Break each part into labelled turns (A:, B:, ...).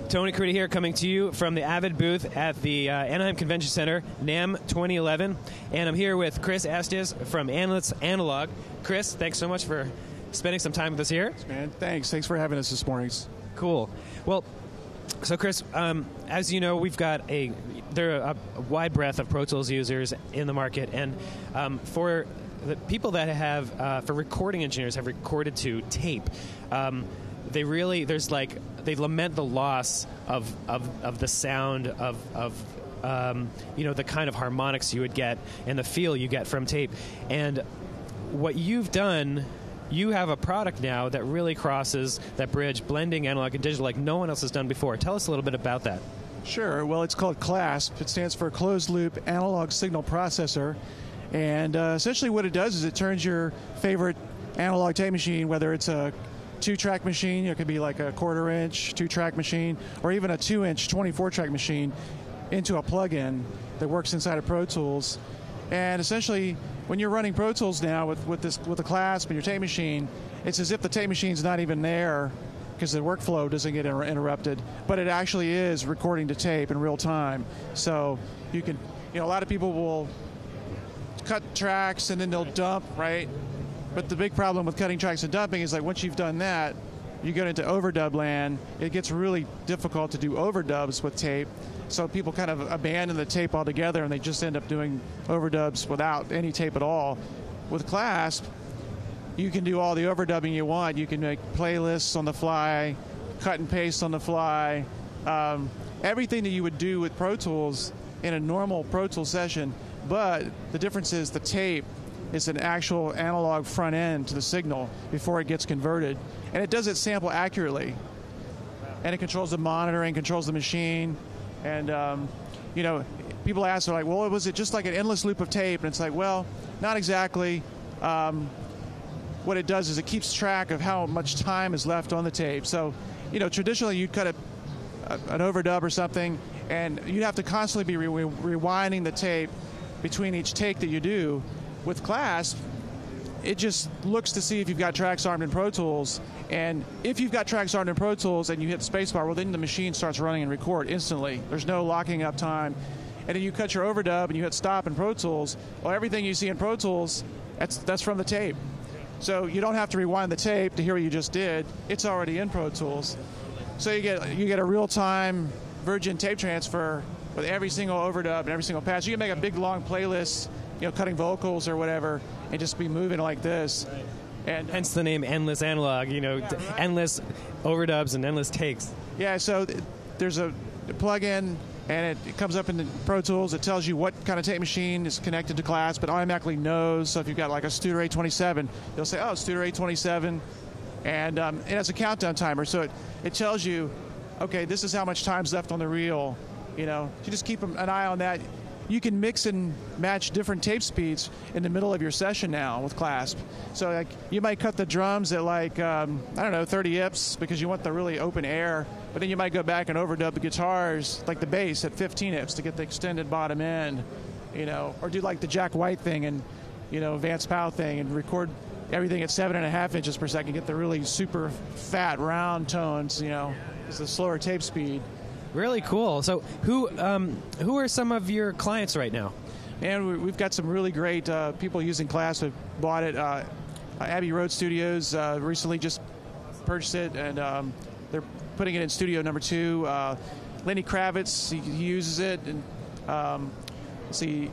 A: Tony Crudy here, coming to you from the Avid booth at the Anaheim Convention Center, NAMM 2011. And I'm here with Chris Estes from Endless Analog. Chris, thanks so much for spending some time with us here.
B: Man, thanks for having us this morning.
A: Cool. Well, so Chris, as you know, we've got there are a wide breadth of Pro Tools users in the market, and for the people that have, for recording engineers, have recorded to tape, they lament the loss of the sound of the kind of harmonics you would get and the feel you get from tape. And what you've done, you have a product now that really crosses that bridge, blending analog and digital like no one else has done before. Tell us a little bit about that.
B: Sure. Well, it's called CLASP. It stands for Closed Loop Analog Signal Processor. And essentially what it does is it turns your favorite analog tape machine, whether it's a 2-track machine, it could be like a 1/4 inch 2-track machine, or even a 2-inch 24-track machine, into a plug-in that works inside of Pro Tools. And essentially, when you're running Pro Tools now with the CLASP and your tape machine, it's as if the tape machine's not even there because the workflow doesn't get interrupted, but it actually is recording to tape in real time. So you can, a lot of people will cut tracks and then they'll dump, right? But the big problem with cutting tracks and dumping is like once you've done that, you get into overdub land. It gets really difficult to do overdubs with tape. So people kind of abandon the tape altogether and they just end up doing overdubs without any tape at all. With CLASP, you can do all the overdubbing you want. You can make playlists on the fly, cut and paste on the fly, everything that you would do with Pro Tools in a normal Pro Tools session. But the difference is the tape is an actual analog front end to the signal before it gets converted. And it does it sample accurately. And it controls the monitoring, controls the machine. And, people ask, they're like, well, was it just like an endless loop of tape? And it's like, well, not exactly. What it does is it keeps track of how much time is left on the tape. So, traditionally you'd cut an overdub or something, and you'd have to constantly be rewinding the tape between each take that you do. With CLASP, it just looks to see if you've got tracks armed in Pro Tools, and if you've got tracks armed in Pro Tools and you hit spacebar, well, then the machine starts running and record instantly. There's no locking up time. And then you cut your overdub and you hit stop in Pro Tools. Well, everything you see in Pro Tools, that's from the tape. So you don't have to rewind the tape to hear what you just did. It's already in Pro Tools. So you get a real-time virgin tape transfer with every single overdub and every single pass. You can make a big, long playlist, cutting vocals or whatever, and just be moving like this.
A: Right.
B: And
A: hence the name Endless Analog, endless overdubs and endless takes.
B: Yeah, so there's a plug-in, and it comes up in the Pro Tools. It tells you what kind of tape machine is connected to CLASP. It automatically knows. So if you've got like a Studer A27, you'll say, oh, Studer A27, and it has a countdown timer. So it tells you, okay, this is how much time's left on the reel. You just keep an eye on that. You can mix and match different tape speeds in the middle of your session now with CLASP. So like you might cut the drums at like, 30 IPS because you want the really open air, but then you might go back and overdub the guitars, like the bass, at 15 IPS to get the extended bottom end, or do like the Jack White thing and, Vance Powell thing and record everything at 7.5 inches per second, get the really super fat round tones, it's a slower tape speed.
A: Really cool. So who are some of your clients right now?
B: And we've got some really great people using CLASP who bought it. Abbey Road Studios recently just purchased it, and they're putting it in studio number 2. Lenny Kravitz, he uses it. And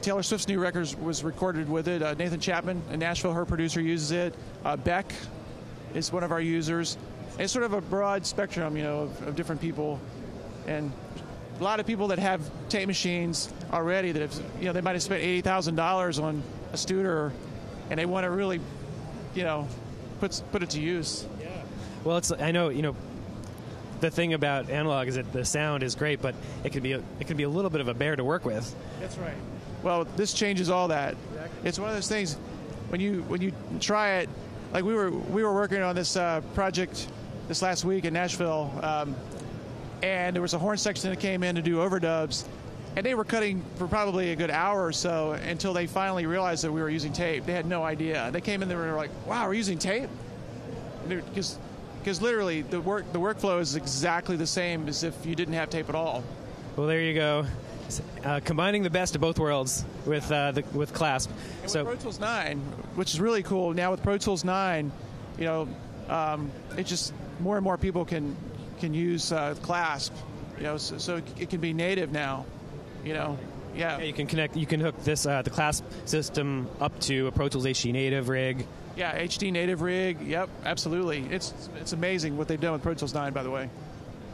B: Taylor Swift's new record was recorded with it. Nathan Chapman in Nashville, her producer, uses it. Beck is one of our users. And it's sort of a broad spectrum, of different people. And a lot of people that have tape machines already that have, they might have spent $80,000 on a Studer, and they want to really, put it to use.
A: Yeah. Well, I know, the thing about analog is that the sound is great, but it can be a little bit of a bear to work with.
B: That's right. Well, this changes all that. Exactly. It's one of those things when you try it. Like we were working on this project this last week in Nashville. And there was a horn section that came in to do overdubs, and they were cutting for probably a good hour or so until they finally realized that we were using tape. They had no idea. They came in there and were like, wow, we're using tape? Because because literally the workflow is exactly the same as if you didn't have tape at all.
A: Well, there you go. Combining the best of both worlds with Clasp.
B: And with Pro Tools 9, which is really cool. Now with Pro Tools 9, it just more and more people can use Clasp. So it can be native now. Yeah,
A: you can connect. You can hook this the Clasp system up to a Pro Tools HD native rig.
B: Yeah, HD native rig. Yep, absolutely. It's amazing what they've done with Pro Tools 9, by the way.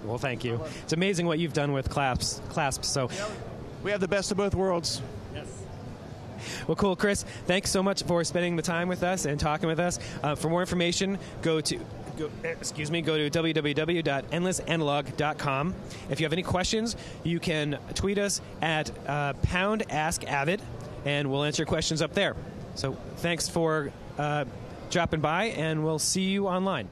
A: Well, thank you. It's amazing what you've done with Clasp. So
B: we have the best of both worlds.
A: Yes. Well, cool, Chris. Thanks so much for spending the time with us and talking with us. For more information, go to www.endlessanalog.com. If you have any questions, you can tweet us at #AskAvid, and we'll answer your questions up there. So thanks for dropping by, and we'll see you online.